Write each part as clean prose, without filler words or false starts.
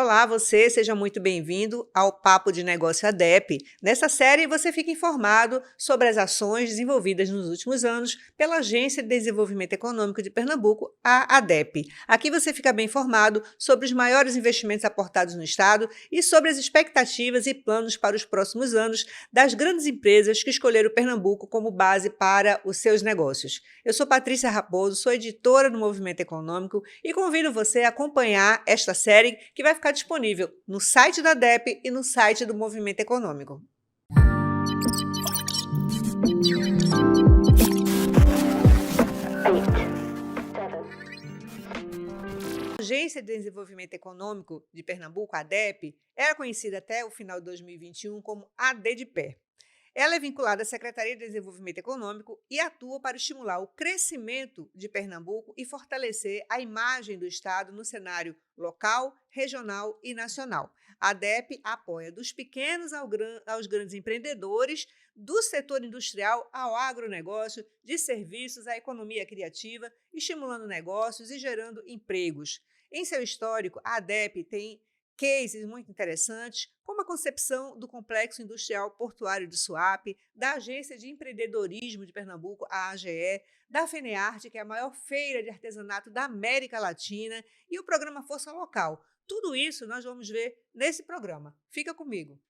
Olá, você, seja muito bem-vindo ao Papo de Negócio ADEP. Nessa série, você fica informado sobre as ações desenvolvidas nos últimos anos pela Agência de Desenvolvimento Econômico de Pernambuco, a ADEP. Aqui você fica bem informado sobre os maiores investimentos aportados no Estado e sobre as expectativas e planos para os próximos anos das grandes empresas que escolheram Pernambuco como base para os seus negócios. Eu sou Patrícia Raposo, sou editora do Movimento Econômico e convido você a acompanhar esta série que vai ficar disponível no site da ADEP e no site do Movimento Econômico. A Agência de Desenvolvimento Econômico de Pernambuco, a ADEP, era conhecida até o final de 2021 como ADEDPE. Ela é vinculada à Secretaria de Desenvolvimento Econômico e atua para estimular o crescimento de Pernambuco e fortalecer a imagem do Estado no cenário local, regional e nacional. A ADEP apoia dos pequenos aos grandes empreendedores, do setor industrial ao agronegócio, de serviços à economia criativa, estimulando negócios e gerando empregos. Em seu histórico, a ADEP tem cases muito interessantes, como a concepção do Complexo Industrial Portuário de Suape, da Agência de Empreendedorismo de Pernambuco, a AGE, da FENEARTE, que é a maior feira de artesanato da América Latina, e o programa Força Local. Tudo isso nós vamos ver nesse programa. Fica comigo.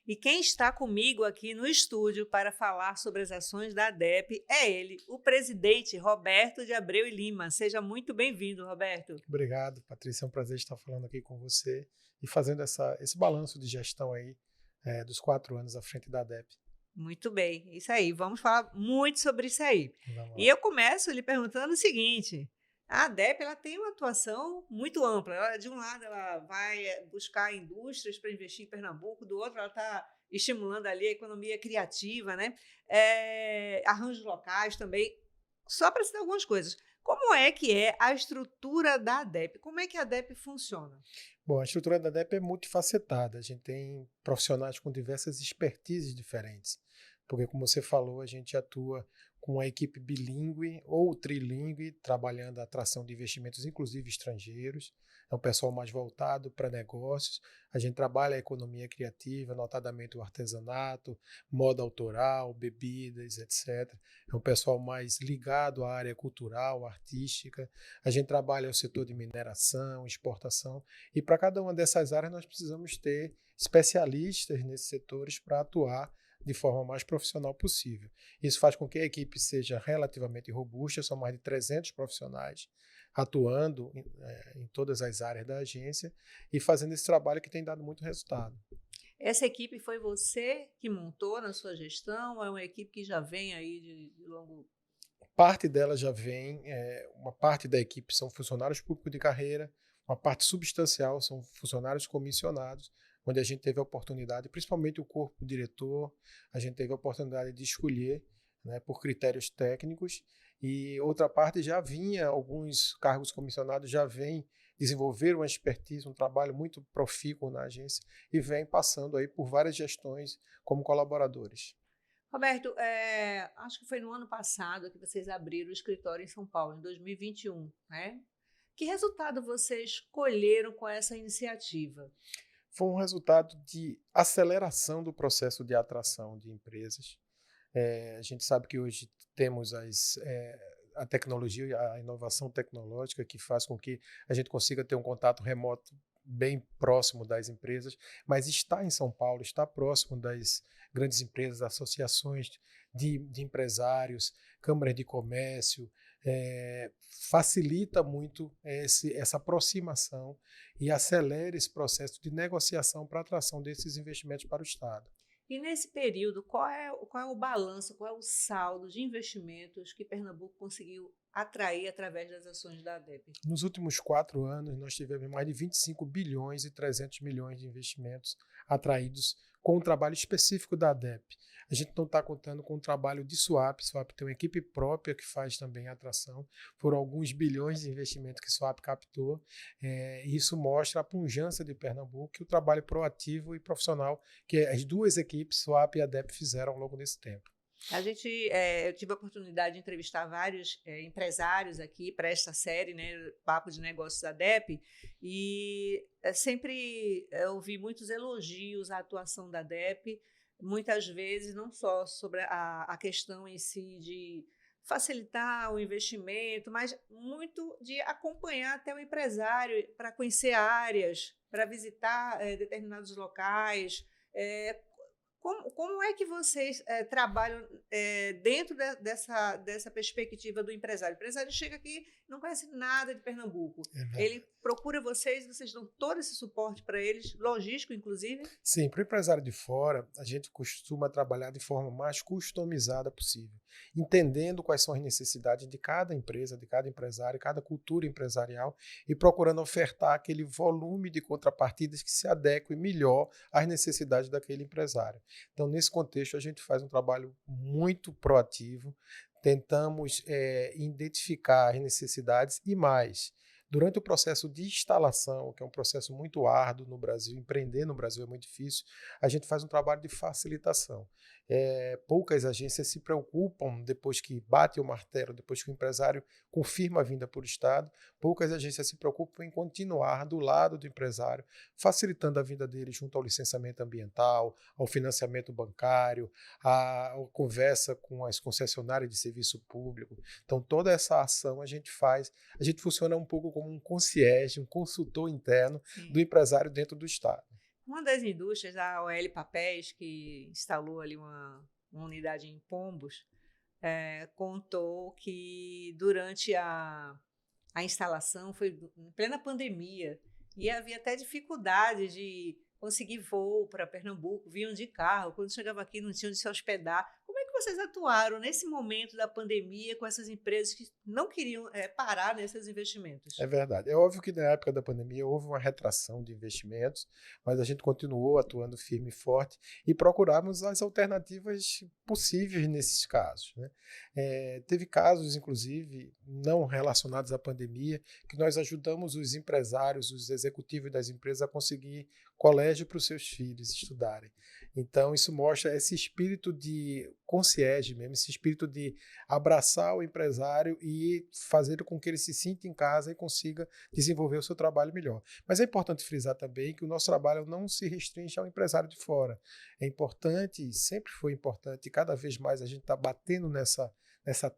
E quem está comigo aqui no estúdio para falar sobre as ações da ADEP é ele, o presidente Roberto de Abreu e Lima. Seja muito bem-vindo, Roberto. Obrigado, Patrícia. É um prazer estar falando aqui com você e fazendo esse balanço de gestão aí dos 4 anos à frente da ADEP. Muito bem, isso aí. Vamos falar muito sobre isso aí. E eu começo lhe perguntando o seguinte: a ADEP ela tem uma atuação muito ampla. De um lado, ela vai buscar indústrias para investir em Pernambuco, do outro, ela está estimulando ali a economia criativa, né? Arranjos locais também. Só para citar algumas coisas. Como é que é a estrutura da ADEP? Como é que a ADEP funciona? Bom, a estrutura da ADEP é multifacetada. A gente tem profissionais com diversas expertises diferentes. Porque, como você falou, a gente atua com uma equipe bilíngue ou trilingue, trabalhando a atração de investimentos, inclusive estrangeiros. É um pessoal mais voltado para negócios. A gente trabalha a economia criativa, notadamente o artesanato, moda autoral, bebidas, etc. É um pessoal mais ligado à área cultural, artística. A gente trabalha o setor de mineração, exportação. E para cada uma dessas áreas nós precisamos ter especialistas nesses setores para atuar de forma mais profissional possível. Isso faz com que a equipe seja relativamente robusta, são mais de 300 profissionais atuando em todas as áreas da agência e fazendo esse trabalho que tem dado muito resultado. Essa equipe foi você que montou na sua gestão ou é uma equipe que já vem aí de longo? Parte dela já vem, uma parte da equipe são funcionários públicos de carreira, uma parte substancial são funcionários comissionados, onde a gente teve a oportunidade, principalmente o corpo diretor, a gente teve a oportunidade de escolher, né, por critérios técnicos, e outra parte já vinha, alguns cargos comissionados já vêm desenvolver uma expertise, um trabalho muito profícuo na agência e vem passando aí por várias gestões como colaboradores. Roberto, acho que foi no ano passado que vocês abriram o escritório em São Paulo, em 2021, né? Que resultado vocês colheram com essa iniciativa? Foi um resultado de aceleração do processo de atração de empresas. A gente sabe que hoje temos a tecnologia, a inovação tecnológica que faz com que a gente consiga ter um contato remoto bem próximo das empresas, mas está em São Paulo, está próximo das grandes empresas, associações de empresários, câmaras de comércio, facilita muito essa aproximação e acelera esse processo de negociação para a atração desses investimentos para o Estado. E nesse período, qual é o balanço, qual é o saldo de investimentos que Pernambuco conseguiu atrair através das ações da ADEP? Nos últimos 4 anos, nós tivemos mais de 25 bilhões e 300 milhões de investimentos atraídos com um trabalho específico da ADEP. A gente não está contando com o trabalho de Suape. Suape tem uma equipe própria que faz também a atração. Foram alguns bilhões de investimentos que Suape captou. E isso mostra a pujança de Pernambuco e o trabalho proativo e profissional que as duas equipes, Suape e ADEP, fizeram ao longo desse tempo. Eu tive a oportunidade de entrevistar vários empresários aqui para esta série, né, Papo de Negócios da DEP, e sempre ouvi muitos elogios à atuação da DEP, muitas vezes não só sobre a questão em si de facilitar o investimento, mas muito de acompanhar até o empresário para conhecer áreas, para visitar determinados locais. eh, como é que vocês trabalham dentro dessa perspectiva do empresário? O empresário chega aqui, não conhece nada de Pernambuco. É verdade. Ele procura vocês dão todo esse suporte para eles, logístico, inclusive? Sim, para o empresário de fora, a gente costuma trabalhar de forma mais customizada possível, entendendo quais são as necessidades de cada empresa, de cada empresário, cada cultura empresarial e procurando ofertar aquele volume de contrapartidas que se adeque melhor às necessidades daquele empresário. Então, nesse contexto, a gente faz um trabalho muito proativo, tentamos identificar as necessidades e mais. Durante o processo de instalação, que é um processo muito árduo no Brasil, empreender no Brasil é muito difícil, a gente faz um trabalho de facilitação. Poucas agências se preocupam, depois que bate o martelo, depois que o empresário confirma a vinda por Estado, poucas agências se preocupam em continuar do lado do empresário, facilitando a vida dele junto ao licenciamento ambiental, ao financiamento bancário, à conversa com as concessionárias de serviço público. Então, toda essa ação a gente faz, a gente funciona um pouco como um concierge, um consultor interno Sim. do empresário dentro do Estado. Uma das indústrias, a OL Papéis, que instalou ali uma unidade em Pombos, contou que durante a instalação foi em plena pandemia e havia até dificuldade de conseguir voo para Pernambuco, vinham de carro, quando chegava aqui não tinham de se hospedar. Como é que vocês atuaram nesse momento da pandemia com essas empresas que não queriam parar nesses investimentos? É verdade. É óbvio que na época da pandemia houve uma retração de investimentos, mas a gente continuou atuando firme e forte e procuramos as alternativas possíveis nesses casos, né? Teve casos, inclusive, não relacionados à pandemia, que nós ajudamos os empresários, os executivos das empresas a conseguir colégio para os seus filhos estudarem. Então, isso mostra esse espírito de concierge mesmo, esse espírito de abraçar o empresário e fazer com que ele se sinta em casa e consiga desenvolver o seu trabalho melhor. Mas é importante frisar também que o nosso trabalho não se restringe ao empresário de fora. É importante, sempre foi importante, e cada vez mais a gente está batendo nessa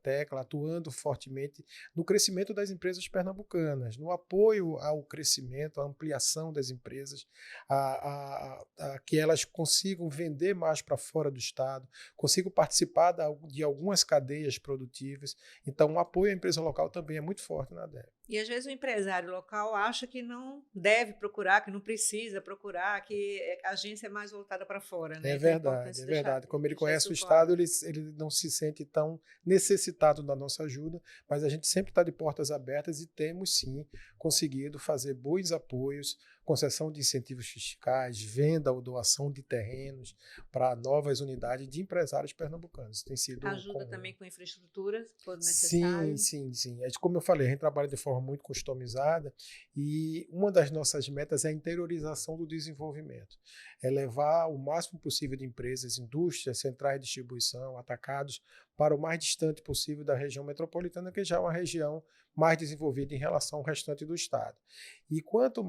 tecla, atuando fortemente no crescimento das empresas pernambucanas, no apoio ao crescimento, à ampliação das empresas, a que elas consigam vender mais para fora do estado, consigam participar de algumas cadeias produtivas. Então, o apoio à empresa local também é muito forte na ADEB. E às vezes o empresário local acha que não deve procurar, que não precisa procurar, que a agência é mais voltada para fora, né? É Então verdade, é verdade. Como ele deixar conhece o isso Estado, claro. ele não se sente tão necessitado da nossa ajuda, mas a gente sempre está de portas abertas e temos sim conseguido fazer bons apoios, concessão de incentivos fiscais, venda ou doação de terrenos para novas unidades de empresários pernambucanos. Tem sido Ajuda também com infraestrutura, se for Sim, necessário. sim, sim. Como eu falei, a gente trabalha de forma muito customizada e uma das nossas metas é a interiorização do desenvolvimento. É levar o máximo possível de empresas, indústrias, centrais de distribuição, atacados, para o mais distante possível da região metropolitana, que já é uma região mais desenvolvida em relação ao restante do estado. E quanto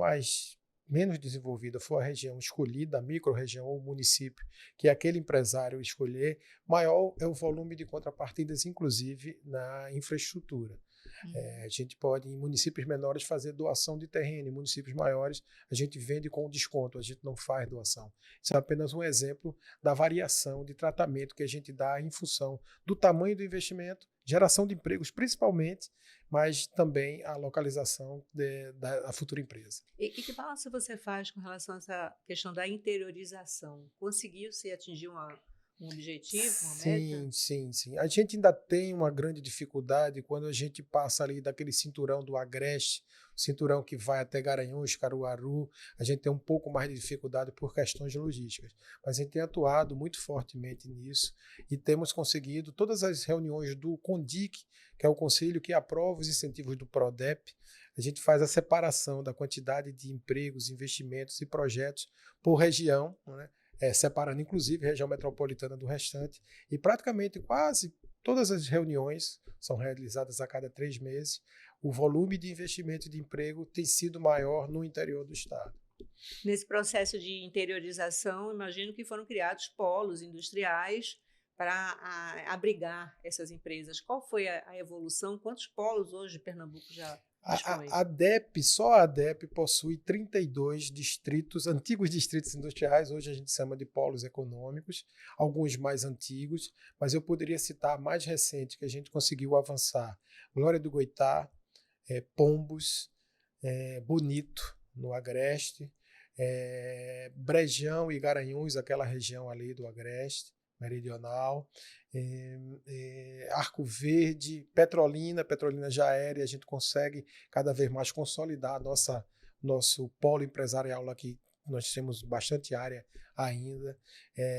menos desenvolvida for a região escolhida, a micro-região ou município que aquele empresário escolher, maior é o volume de contrapartidas, inclusive na infraestrutura. A gente pode, em municípios menores, fazer doação de terreno, em municípios maiores, a gente vende com desconto, a gente não faz doação. Isso é apenas um exemplo da variação de tratamento que a gente dá em função do tamanho do investimento, geração de empregos principalmente, mas também a localização da futura empresa. E que balanço você faz com relação a essa questão da interiorização? Conseguiu-se atingir um objetivo, uma meta? Sim, sim, sim. A gente ainda tem uma grande dificuldade quando a gente passa ali daquele cinturão do Agreste, cinturão que vai até Garanhuns, Caruaru, a gente tem um pouco mais de dificuldade por questões logísticas. Mas a gente tem atuado muito fortemente nisso e temos conseguido todas as reuniões do CONDIC, que é o conselho que aprova os incentivos do PRODEP, a gente faz a separação da quantidade de empregos, investimentos e projetos por região, né? separando inclusive a região metropolitana do restante, e praticamente quase todas as reuniões são realizadas a cada 3 meses. O volume de investimento e de emprego tem sido maior no interior do estado. Nesse processo de interiorização, imagino que foram criados polos industriais para abrigar essas empresas. Qual foi a evolução? Quantos polos hoje Pernambuco já dispõe? A ADEP, só a ADEP possui 32 distritos, antigos distritos industriais, hoje a gente chama de polos econômicos, alguns mais antigos, mas eu poderia citar a mais recente que a gente conseguiu avançar: Glória do Goitá, Pombos, Bonito, no Agreste, Brejão e Garanhuns, aquela região ali do Agreste meridional, Arco Verde, Petrolina já era, e a gente consegue cada vez mais consolidar nosso polo empresarial aqui. Nós temos bastante área ainda.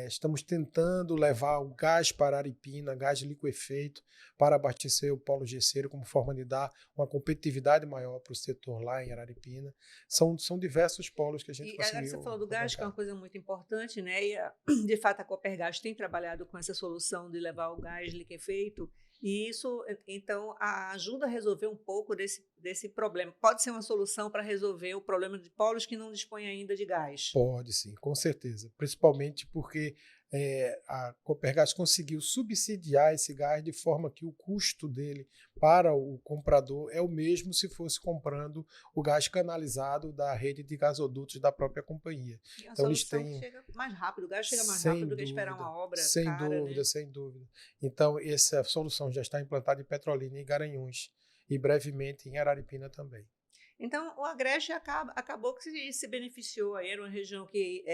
Estamos tentando levar o gás para Aripina, gás liquefeito, para abastecer o polo gesseiro, como forma de dar uma competitividade maior para o setor lá em Araripina. São diversos polos que a gente conseguiu. E agora você falou do gás, que é uma coisa muito importante, né? E, de fato, a Copergás tem trabalhado com essa solução de levar o gás liquefeito, e isso, então, ajuda a resolver um pouco desse problema. Pode ser uma solução para resolver o problema de polos que não dispõem ainda de gás? Pode sim, com certeza. Principalmente porque a Copergás conseguiu subsidiar esse gás de forma que o custo dele para o comprador é o mesmo se fosse comprando o gás canalizado da rede de gasodutos da própria companhia. E a então, solução eles têm... que chega mais rápido, o gás chega mais rápido do que esperar uma obra cara, né? Sem dúvida. Então, essa solução já está implantada em Petrolina e Garanhuns, e brevemente em Araripina também. Então, o Agreste acabou que se beneficiou. Aí era uma região que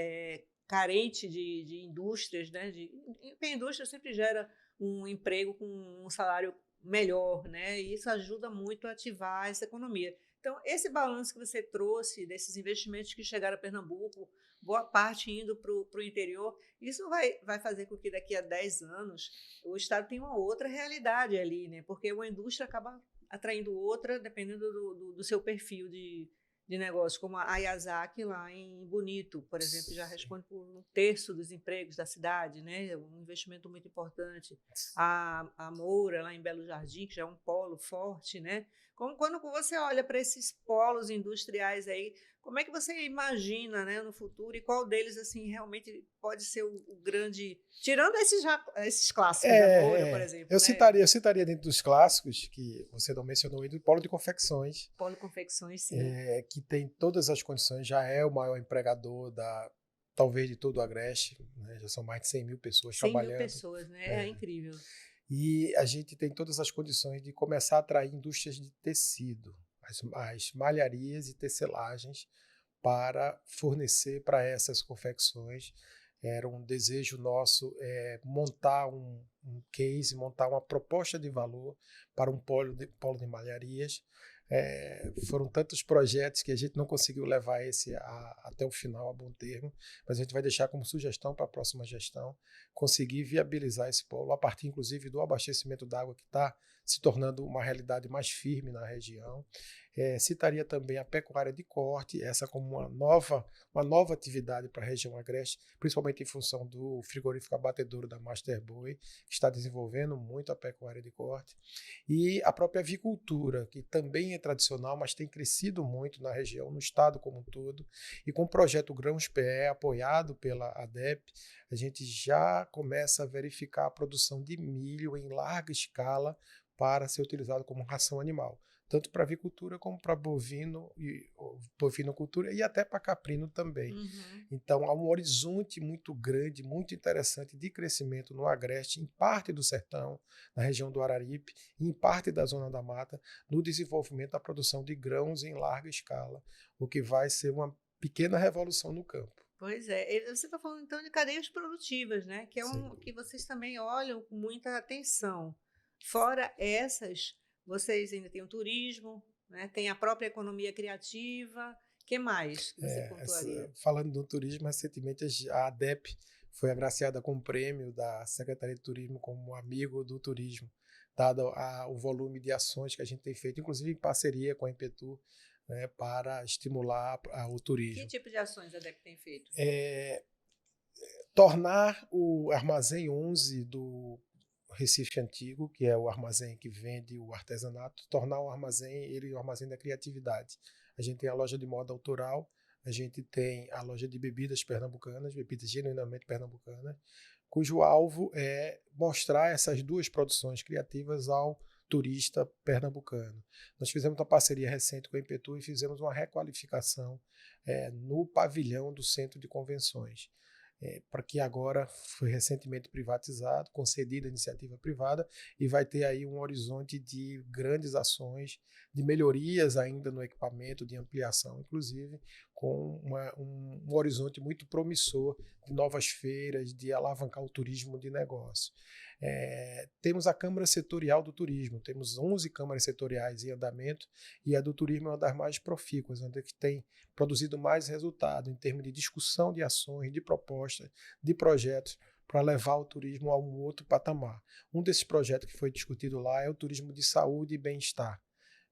carente de indústrias, né? Porque a indústria sempre gera um emprego com um salário melhor, né? E isso ajuda muito a ativar essa economia. Então, esse balanço que você trouxe desses investimentos que chegaram a Pernambuco, boa parte indo para o interior, isso vai fazer com que daqui a 10 anos o Estado tenha uma outra realidade ali, né? Porque uma indústria acaba atraindo outra, dependendo do seu perfil de negócio, como a Yazaki lá em Bonito, por exemplo, já responde por 1/3 dos empregos da cidade, né? Um investimento muito importante. A Moura, lá em Belo Jardim, que já é um polo forte, né? Quando você olha para esses polos industriais aí, como é que você imagina, né, no futuro, e qual deles assim realmente pode ser o grande, tirando esses clássicos da Moura, por exemplo? Eu citaria dentro dos clássicos, que você não mencionou ainda, o polo de confecções. Polo de confecções, sim. Que tem todas as condições, já é o maior empregador talvez de todo o Agreste, né? Já são mais de 100 mil pessoas trabalhando. 100 mil pessoas, né? É incrível. E a gente tem todas as condições de começar a atrair indústrias de tecido, as malharias e tecelagens, para fornecer para essas confecções. Era um desejo nosso montar um case, montar uma proposta de valor para um polo de malharias. Foram tantos projetos que a gente não conseguiu levar esse até o final, a bom termo, mas a gente vai deixar como sugestão para a próxima gestão conseguir viabilizar esse polo, a partir inclusive do abastecimento d'água, que está se tornando uma realidade mais firme na região. Citaria também a pecuária de corte, essa como uma nova atividade para a região agreste, principalmente em função do frigorífico abatedouro da Master Boi, que está desenvolvendo muito a pecuária de corte, e a própria avicultura, que também é tradicional, mas tem crescido muito na região, no estado como um todo, e com o projeto Grãos PE, apoiado pela ADEP, a gente já começa a verificar a produção de milho em larga escala para ser utilizado como ração animal, tanto para avicultura como para bovinocultura e até para caprino também. Uhum. Então, há um horizonte muito grande, muito interessante de crescimento no Agreste, em parte do sertão, na região do Araripe, e em parte da Zona da Mata, no desenvolvimento da produção de grãos em larga escala, o que vai ser uma pequena revolução no campo. Pois é, você está falando então de cadeias produtivas, né? Que é que vocês também olham com muita atenção. Fora essas, vocês ainda têm o turismo, né? Tem a própria economia criativa. O que mais que você pontuaria? Falando do turismo, recentemente a ADEP foi agraciada com o prêmio da Secretaria de Turismo como amigo do turismo, dado o volume de ações que a gente tem feito, inclusive em parceria com a Impetur, né, para estimular o turismo. Que tipo de ações a ADEP tem feito? tornar o Armazém 11 do Recife Antigo, que é o armazém que vende o artesanato, tornar o armazém, ele o armazém da criatividade. A gente tem a loja de moda autoral, a gente tem a loja de bebidas pernambucanas, bebidas genuinamente pernambucanas, cujo alvo é mostrar essas duas produções criativas ao turista pernambucano. Nós fizemos uma parceria recente com a Impetu e fizemos uma requalificação no pavilhão do Centro de Convenções, para que agora foi recentemente privatizado, concedida a iniciativa privada, e vai ter aí um horizonte de grandes ações, de melhorias ainda no equipamento, de ampliação, inclusive, com um horizonte muito promissor de novas feiras, de alavancar o turismo de negócio. Temos a Câmara Setorial do Turismo, temos 11 câmaras setoriais em andamento, e a do turismo é uma das mais profícuas, onde tem produzido mais resultado em termos de discussão de ações, de propostas, de projetos para levar o turismo a um outro patamar. Um desses projetos que foi discutido lá é o turismo de saúde e bem-estar.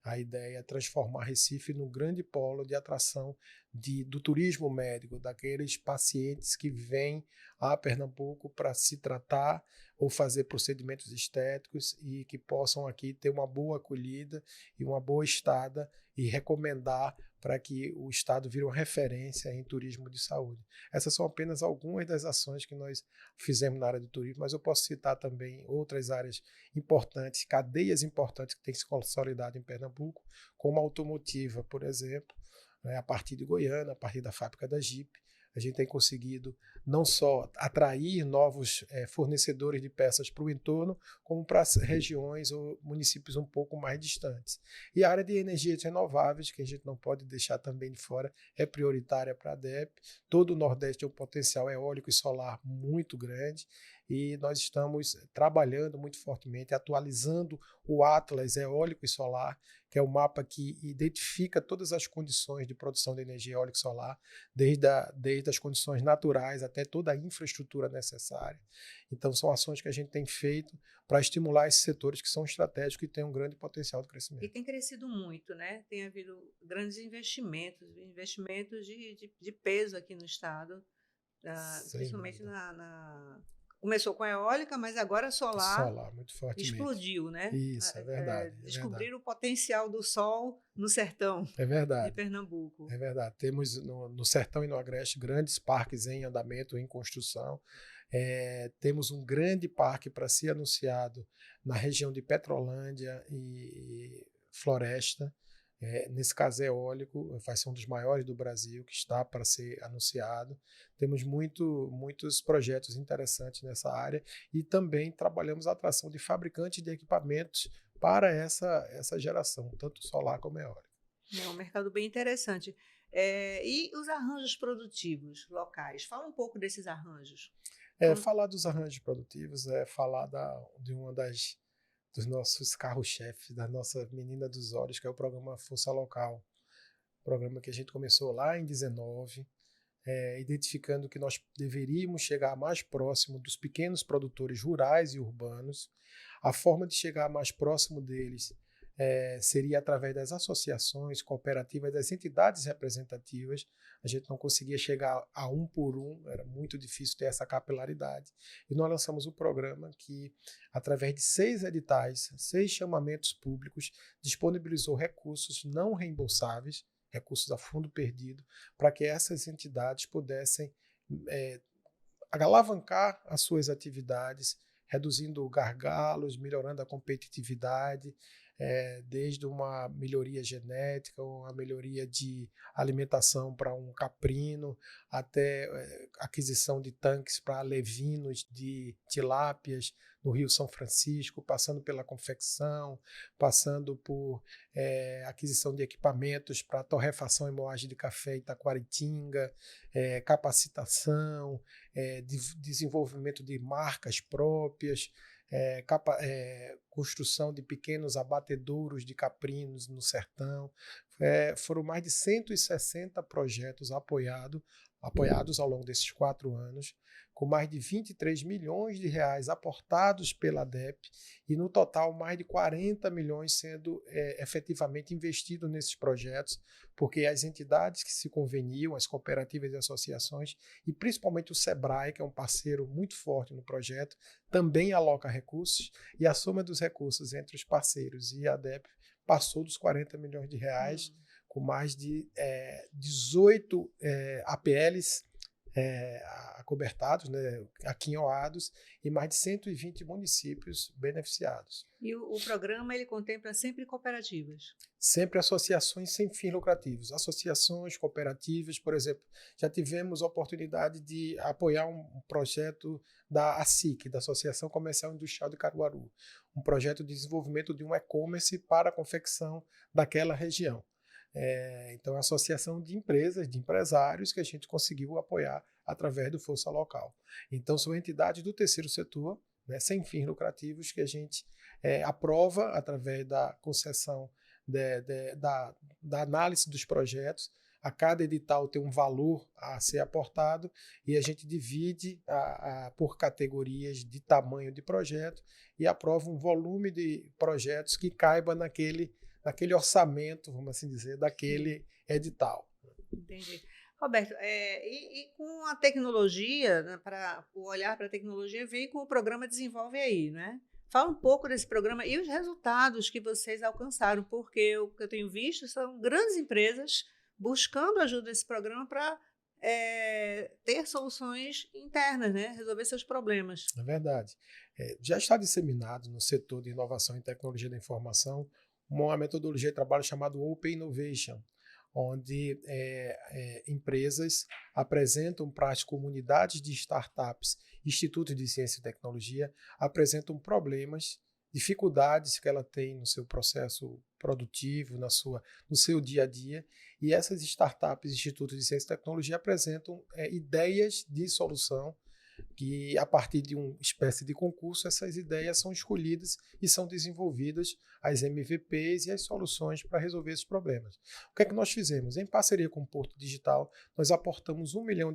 A ideia é transformar Recife num grande polo de atração do turismo médico, daqueles pacientes que vêm a Pernambuco para se tratar ou fazer procedimentos estéticos e que possam aqui ter uma boa acolhida e uma boa estada e recomendar para que o Estado vire uma referência em turismo de saúde. Essas são apenas algumas das ações que nós fizemos na área do turismo, mas eu posso citar também outras áreas importantes, cadeias importantes que têm se consolidado em Pernambuco, como a automotiva, por exemplo, a partir de Goiânia, a partir da fábrica da Jeep. A gente tem conseguido não só atrair novos fornecedores de peças para o entorno, como para as regiões ou municípios um pouco mais distantes. E a área de energias renováveis, que a gente não pode deixar também de fora, é prioritária para a ADEPE. Todo o Nordeste tem um potencial eólico e solar muito grande, e nós estamos trabalhando muito fortemente, atualizando o Atlas Eólico e Solar, que é o mapa que identifica todas as condições de produção de energia eólica e solar, desde as condições naturais até toda a infraestrutura necessária. Então, são ações que a gente tem feito para estimular esses setores que são estratégicos e têm um grande potencial de crescimento. E tem crescido muito, né? Tem havido grandes investimentos de peso aqui no estado, principalmente começou com a eólica, mas agora solar muito fortemente. Explodiu, né? Isso, é verdade. Descobriram o potencial do sol no sertão de Pernambuco. É verdade. Temos no sertão e no agreste grandes parques em andamento, em construção. Temos um grande parque para ser anunciado na região de Petrolândia e Floresta. Nesse caso eólico, vai ser um dos maiores do Brasil, que está para ser anunciado. Temos muitos projetos interessantes nessa área e também trabalhamos a atração de fabricantes de equipamentos para essa geração, tanto solar como eólica. É um mercado bem interessante. E os arranjos produtivos locais? Fala um pouco desses arranjos. Falar dos arranjos produtivos é falar de uma dos nossos carro-chefes, da nossa menina dos olhos, que é o programa Força Local. Programa que a gente começou lá em 2019, identificando que nós deveríamos chegar mais próximo dos pequenos produtores rurais e urbanos. A forma de chegar mais próximo deles seria através das associações, cooperativas, das entidades representativas. A gente não conseguia chegar a um por um, era muito difícil ter essa capilaridade. E nós lançamos um programa que, através de 6 editais, 6 chamamentos públicos, disponibilizou recursos não reembolsáveis, recursos a fundo perdido, para que essas entidades pudessem alavancar as suas atividades, reduzindo gargalos, melhorando a competitividade, desde uma melhoria genética, uma melhoria de alimentação para um caprino, até aquisição de tanques para alevinos de tilápias no Rio São Francisco, passando pela confecção, passando por aquisição de equipamentos para torrefação e moagem de café em Taquaritinga, capacitação, desenvolvimento de marcas próprias, construção de pequenos abatedouros de caprinos no sertão. Foram mais de 160 projetos apoiados apoiados ao longo desses 4 anos, com mais de 23 milhões de reais aportados pela ADEPE e, no total, mais de 40 milhões sendo efetivamente investidos nesses projetos, porque as entidades que se conveniam, as cooperativas e associações, e principalmente o SEBRAE, que é um parceiro muito forte no projeto, também aloca recursos, e a soma dos recursos entre os parceiros e a ADEPE passou dos 40 milhões de reais, com mais de 18 APLs acobertados, né, aquinhoados, e mais de 120 municípios beneficiados. E o programa ele contempla sempre cooperativas? Sempre associações sem fins lucrativos. Associações, cooperativas, por exemplo, já tivemos a oportunidade de apoiar um projeto da ASIC, da Associação Comercial e Industrial de Caruaru, um projeto de desenvolvimento de um e-commerce para a confecção daquela região. Então, é uma associação de empresas, de empresários que a gente conseguiu apoiar através do Força Local. Então, são entidades do terceiro setor, né, sem fins lucrativos, que a gente aprova através da concessão da análise dos projetos. A cada edital tem um valor a ser aportado e a gente divide por categorias de tamanho de projeto e aprova um volume de projetos que caiba naquele orçamento, vamos assim dizer, daquele edital. Entendi. Roberto, e com a tecnologia, né, o olhar para a tecnologia veio com o programa Desenvolve Aí, né? Fala um pouco desse programa e os resultados que vocês alcançaram, porque o que eu tenho visto são grandes empresas buscando ajuda desse programa para ter soluções internas, né? Resolver seus problemas. É verdade. Já está disseminado no setor de inovação e tecnologia da informação uma metodologia de trabalho chamada Open Innovation, onde empresas apresentam para as comunidades de startups, institutos de ciência e tecnologia, apresentam problemas, dificuldades que ela tem no seu processo produtivo, no seu dia a dia, e essas startups, institutos de ciência e tecnologia apresentam ideias de solução que, a partir de uma espécie de concurso, essas ideias são escolhidas e são desenvolvidas as MVPs e as soluções para resolver esses problemas. O que é que nós fizemos? Em parceria com o Porto Digital, nós aportamos R$1 milhão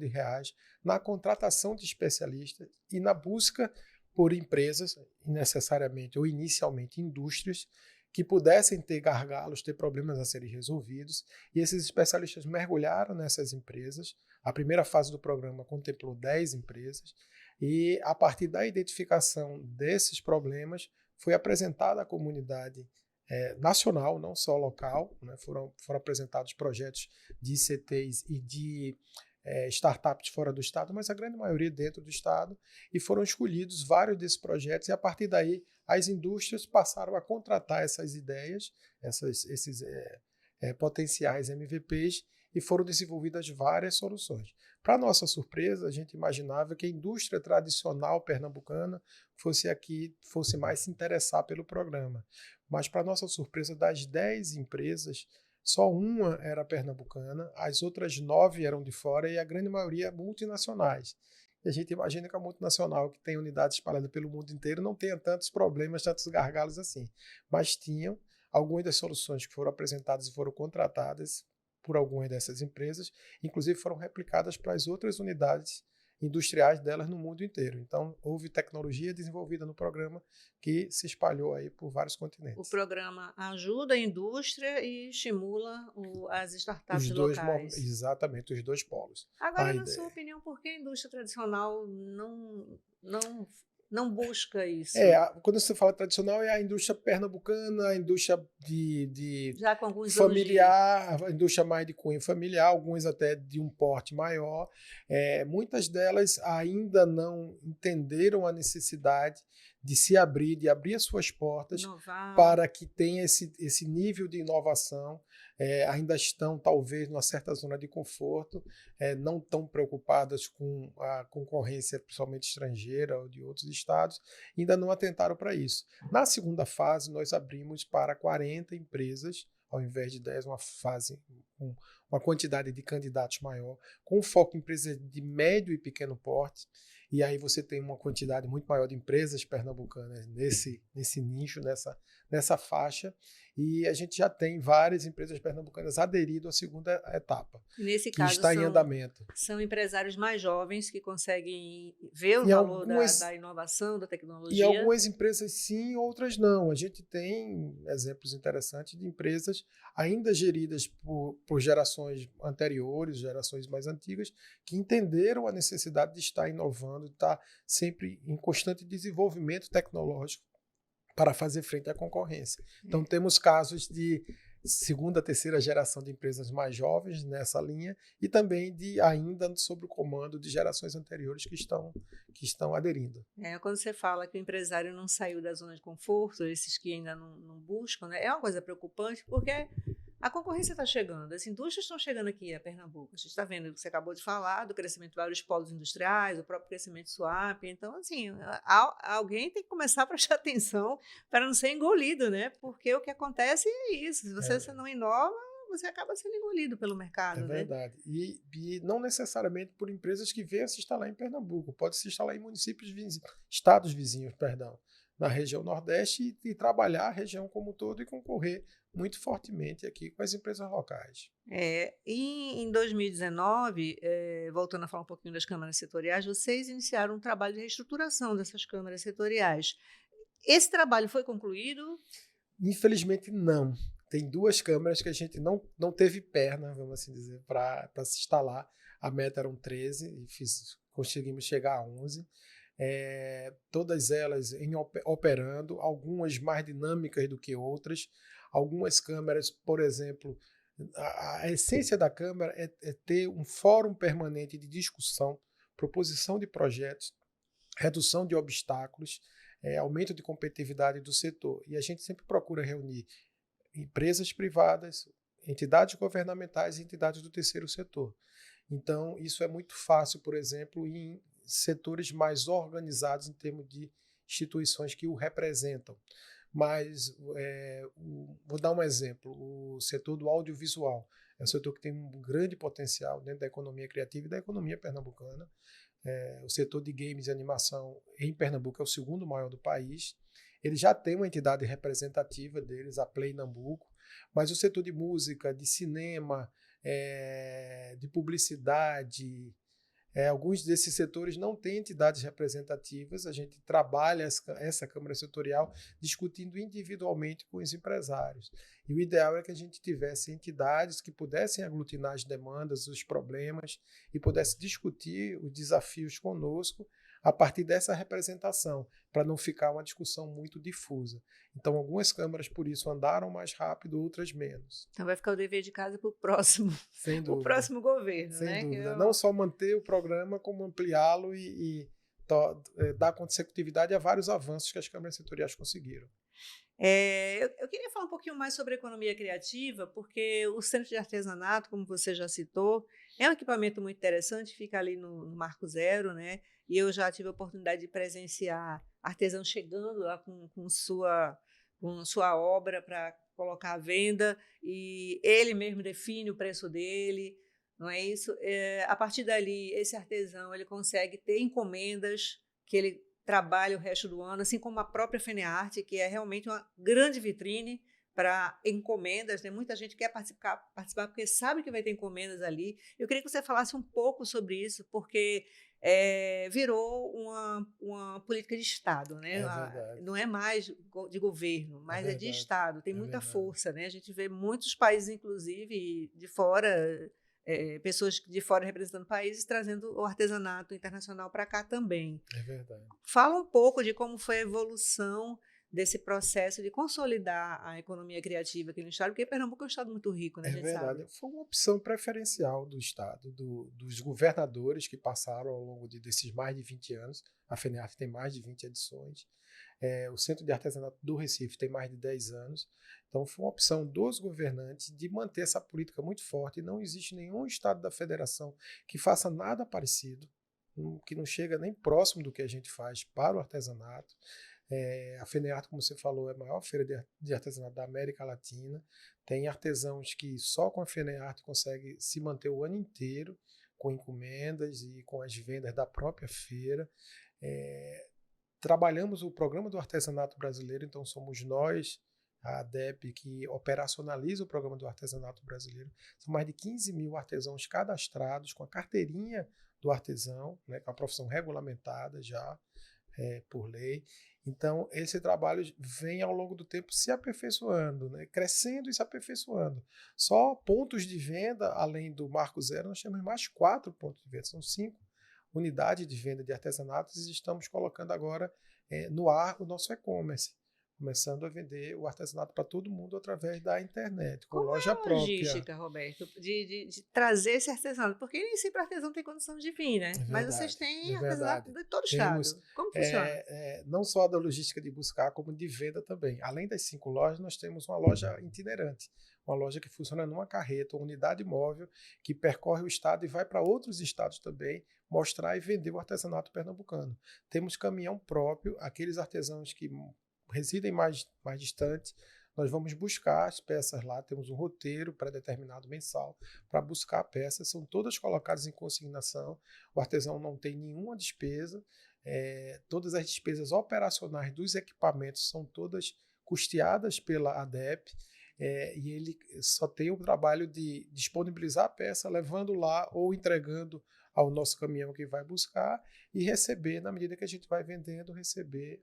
na contratação de especialistas e na busca por empresas, necessariamente ou inicialmente indústrias, que pudessem ter gargalos, ter problemas a serem resolvidos, e esses especialistas mergulharam nessas empresas. A primeira fase do programa contemplou 10 empresas, e a partir da identificação desses problemas, foi apresentada à comunidade nacional, não só local, né? Foram apresentados projetos de ICTs e de startups fora do estado, mas a grande maioria dentro do estado, e foram escolhidos vários desses projetos, e a partir daí as indústrias passaram a contratar essas ideias, esses potenciais MVPs, e foram desenvolvidas várias soluções. Para nossa surpresa, a gente imaginava que a indústria tradicional pernambucana fosse mais se interessar pelo programa, mas para nossa surpresa, das 10 empresas, só uma era pernambucana, as outras 9 eram de fora e a grande maioria multinacionais. E a gente imagina que a multinacional, que tem unidades espalhadas pelo mundo inteiro, não tenha tantos problemas, tantos gargalos assim. Mas tinham algumas das soluções que foram apresentadas e foram contratadas por algumas dessas empresas, inclusive foram replicadas para as outras unidades industriais delas no mundo inteiro. Então, houve tecnologia desenvolvida no programa que se espalhou aí por vários continentes. O programa ajuda a indústria e estimula as startups locais. Exatamente, os dois polos. Agora, na sua opinião, por que a indústria tradicional não busca isso? Quando você fala tradicional, é a indústria pernambucana, a indústria já com alguns familiar, a indústria mais de cunho familiar, alguns até de um porte maior. Muitas delas ainda não entenderam a necessidade de se abrir, de abrir as suas portas para que tenha esse nível de inovação. Ainda estão, talvez, numa certa zona de conforto, não tão preocupadas com a concorrência, principalmente estrangeira ou de outros estados, ainda não atentaram para isso. Na segunda fase, nós abrimos para 40 empresas, ao invés de 10, uma fase com uma quantidade de candidatos maior, com foco em empresas de médio e pequeno porte, e aí você tem uma quantidade muito maior de empresas pernambucanas nesse nicho, nessa faixa, e a gente já tem várias empresas pernambucanas aderido à segunda etapa, Nesse que caso, está em andamento. são empresários mais jovens que conseguem ver o Em valor algumas, da inovação, da em tecnologia. algumas empresas sim, outras não. A gente tem exemplos interessantes de empresas ainda geridas por gerações anteriores, gerações mais antigas, que entenderam a necessidade de estar inovando, de estar sempre em constante desenvolvimento tecnológico para fazer frente à concorrência. Então, temos casos de segunda, terceira geração de empresas mais jovens nessa linha e também de ainda sob o comando de gerações anteriores que estão aderindo. Quando você fala que o empresário não saiu da zona de conforto, esses que ainda não buscam, né, é uma coisa preocupante, porque a concorrência está chegando, as indústrias estão chegando aqui a Pernambuco. A gente está vendo o que você acabou de falar, do crescimento de vários polos industriais, o próprio crescimento do swap. Então, assim, alguém tem que começar a prestar atenção para não ser engolido, né? Porque o que acontece é isso. Se você não inova, você acaba sendo engolido pelo É mercado, né? verdade. E não necessariamente por empresas que venham se instalar em Pernambuco. Pode se instalar em municípios vizinhos, estados vizinhos, perdão, na região Nordeste e trabalhar a região como um todo e concorrer muito fortemente aqui com as empresas locais. E em 2019, voltando a falar um pouquinho das câmaras setoriais, vocês iniciaram um trabalho de reestruturação dessas câmaras setoriais. Esse trabalho foi concluído? Infelizmente, não. Tem duas câmeras que a gente não teve perna, vamos assim dizer, para se instalar. A meta eram 13 e conseguimos chegar a 11. Todas elas operando, algumas mais dinâmicas do que outras. Algumas câmeras, por exemplo, a essência da câmara é ter um fórum permanente de discussão, proposição de projetos, redução de obstáculos, aumento de competitividade do setor. E a gente sempre procura reunir empresas privadas, entidades governamentais e entidades do terceiro setor. Então, isso é muito fácil, por exemplo, em setores mais organizados em termos de instituições que o representam. Mas, vou dar um exemplo, o setor do audiovisual é um setor que tem um grande potencial dentro da economia criativa e da economia pernambucana. O setor de games e animação em Pernambuco é o segundo maior do país. Ele já tem uma entidade representativa deles, a Play Nambuco, mas o setor de música, de cinema, de publicidade, alguns desses setores não têm entidades representativas. A gente trabalha essa Câmara Setorial discutindo individualmente com os empresários. E o ideal é que a gente tivesse entidades que pudessem aglutinar as demandas, os problemas e pudesse discutir os desafios conosco a partir dessa representação, para não ficar uma discussão muito difusa. Então, algumas câmaras, por isso, andaram mais rápido, outras menos. Então vai ficar o dever de casa para o próximo, Sem o dúvida. próximo governo, Sem né? dúvida. Não só manter o programa, como ampliá-lo e dar consecutividade a vários avanços que as câmaras setoriais conseguiram. Eu queria falar um pouquinho mais sobre economia criativa, porque o Centro de Artesanato, como você já citou, é um equipamento muito interessante, fica ali no Marco Zero, né? E eu já tive a oportunidade de presenciar artesãos chegando lá com sua obra para colocar à venda, e ele mesmo define o preço dele, não é isso? A partir dali, esse artesão ele consegue ter encomendas que ele trabalha o resto do ano, assim como a própria FENEARTE, que é realmente uma grande vitrine para encomendas, né? Muita gente quer participar porque sabe que vai ter encomendas ali. Eu queria que você falasse um pouco sobre isso, porque virou uma política de Estado, né? É verdade. Não é mais de governo, mas é de Estado. Tem muita verdade. força, né? A gente vê muitos países, inclusive de fora, pessoas de fora representando países, trazendo o artesanato internacional para cá também. É verdade. Fala um pouco de como foi a evolução desse processo de consolidar a economia criativa aqui no estado, porque Pernambuco é um estado muito rico, né? É verdade. Sabe. Foi uma opção preferencial do Estado, dos governadores que passaram ao longo desses mais de 20 anos. A FENEARTE tem mais de 20 edições. O Centro de Artesanato do Recife tem mais de 10 anos. Então, foi uma opção dos governantes de manter essa política muito forte. E não existe nenhum estado da federação que faça nada parecido, que não chega nem próximo do que a gente faz para o artesanato. A FENEARTE, como você falou, é a maior feira de artesanato da América Latina. Tem artesãos que só com a FENEARTE conseguem se manter o ano inteiro com encomendas e com as vendas da própria feira. Trabalhamos o programa do artesanato brasileiro, então somos nós, a ADEP, que operacionaliza o programa do artesanato brasileiro. São mais de 15 mil artesãos cadastrados com a carteirinha do artesão, né, com a profissão regulamentada já por lei. Então, esse trabalho vem ao longo do tempo se aperfeiçoando, né, crescendo e se aperfeiçoando. Só pontos de venda, além do Marco Zero, nós temos mais 4 pontos de venda, são 5 unidades de venda de artesanatos e estamos colocando agora no ar o nosso e-commerce, começando a vender o artesanato para todo mundo através da internet, com Como loja é a própria. logística, Roberto, de trazer esse artesanato? Porque nem sempre o artesão tem condição de vir, né? É Mas vocês verdade, têm é artesanato verdade. de todo o Temos estado. Como funciona? não só da logística de buscar, como de venda também. Além das 5 lojas, nós temos uma loja itinerante, uma loja que funciona numa carreta, uma unidade móvel, que percorre o estado e vai para outros estados também, mostrar e vender o artesanato pernambucano. Temos caminhão próprio, aqueles artesãos que residem mais distante, nós vamos buscar as peças lá, temos um roteiro pré-determinado mensal para buscar peças, são todas colocadas em consignação, o artesão não tem nenhuma despesa, todas as despesas operacionais dos equipamentos são todas custeadas pela ADEP, e ele só tem o trabalho de disponibilizar a peça, levando lá ou entregando ao nosso caminhão que vai buscar e receber, na medida que a gente vai vendendo, receber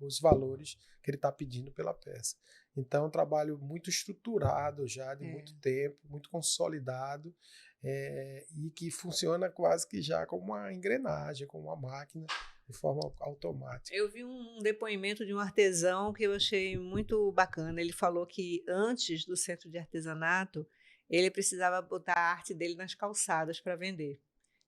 os valores que ele está pedindo pela peça. Então, é um trabalho muito estruturado já, de muito tempo, muito consolidado, e que funciona quase que já como uma engrenagem, como uma máquina, de forma automática. Eu vi um depoimento de um artesão que eu achei muito bacana. Ele falou que antes do centro de artesanato, ele precisava botar a arte dele nas calçadas para vender.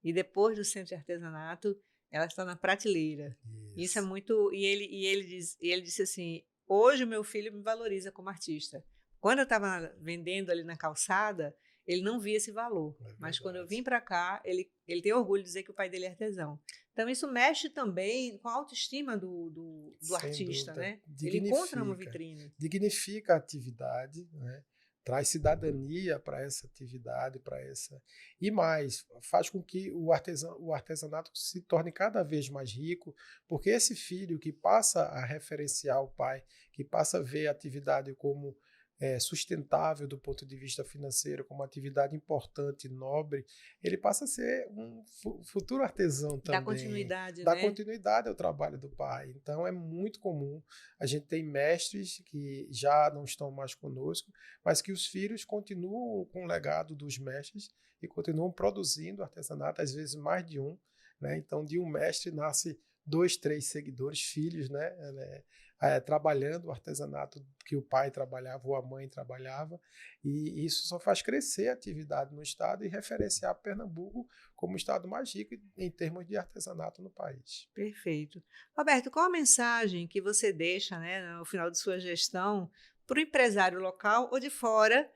E depois do centro de artesanato, ela está na prateleira. Isso é muito. E ele disse assim: hoje o meu filho me valoriza como artista. Quando eu estava vendendo ali na calçada, ele não via esse valor. Mas quando eu vim para cá, ele tem orgulho de dizer que o pai dele é artesão. Então, isso mexe também com a autoestima do artista, né? Ele encontra uma vitrine. Dignifica a atividade, né? Traz cidadania para essa atividade, e mais, faz com que o artesanato se torne cada vez mais rico, porque esse filho que passa a referenciar o pai, que passa a ver a atividade como sustentável do ponto de vista financeiro, como uma atividade importante, nobre, ele passa a ser um futuro artesão também. Dá continuidade, Dá né? continuidade ao trabalho do pai. Então, é muito comum. A gente tem mestres que já não estão mais conosco, mas que os filhos continuam com o legado dos mestres e continuam produzindo artesanato, às vezes mais de um, né? Então, de um mestre nasce 2, 3 seguidores, filhos, né? Trabalhando o artesanato que o pai trabalhava ou a mãe trabalhava, e isso só faz crescer a atividade no estado e referenciar Pernambuco como o estado mais rico em termos de artesanato no país. Perfeito. Roberto, qual a mensagem que você deixa, né, no final de sua gestão para o empresário local ou de fora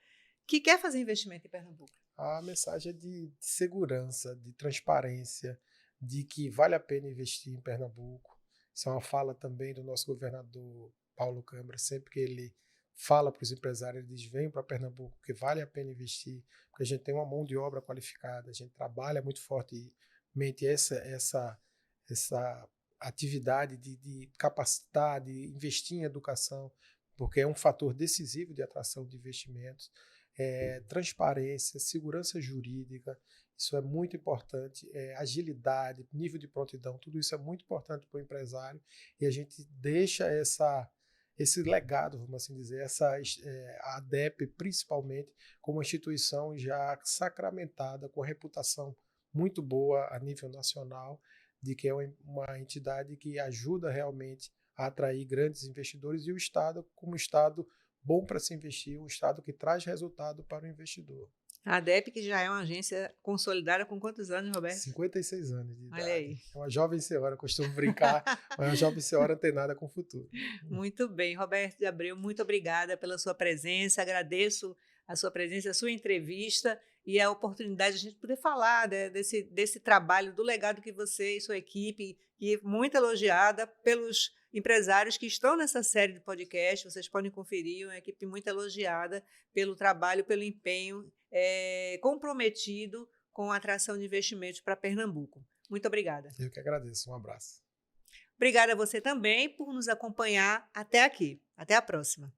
que quer fazer investimento em Pernambuco? A mensagem é de segurança, de transparência, de que vale a pena investir em Pernambuco. Isso é uma fala também do nosso governador Paulo Câmara, sempre que ele fala para os empresários, ele diz: venham para Pernambuco, que vale a pena investir, porque a gente tem uma mão de obra qualificada, a gente trabalha muito fortemente essa atividade de capacitar, de investir em educação, porque é um fator decisivo de atração de investimentos. Transparência, segurança jurídica, isso é muito importante, agilidade, nível de prontidão, tudo isso é muito importante para o empresário, e a gente deixa esse legado, vamos assim dizer, a ADEP principalmente, como uma instituição já sacramentada, com reputação muito boa a nível nacional, de que é uma entidade que ajuda realmente a atrair grandes investidores, e o Estado como Estado bom para se investir, um estado que traz resultado para o investidor. A ADEP, que já é uma agência consolidada com quantos anos, Roberto? 56 anos de idade. Olha aí. É uma jovem senhora, costumo brincar, mas é uma jovem senhora antenada com o futuro. Muito bem, Roberto de Abreu, muito obrigada pela sua presença, agradeço a sua presença, a sua entrevista e a oportunidade de a gente poder falar, né, desse trabalho, do legado que você e sua equipe, que é muito elogiada pelos empresários que estão nessa série de podcast, vocês podem conferir, uma equipe muito elogiada pelo trabalho, pelo empenho comprometido com a atração de investimentos para Pernambuco. Muito obrigada. Eu que agradeço, um abraço. Obrigada a você também por nos acompanhar até aqui. Até a próxima.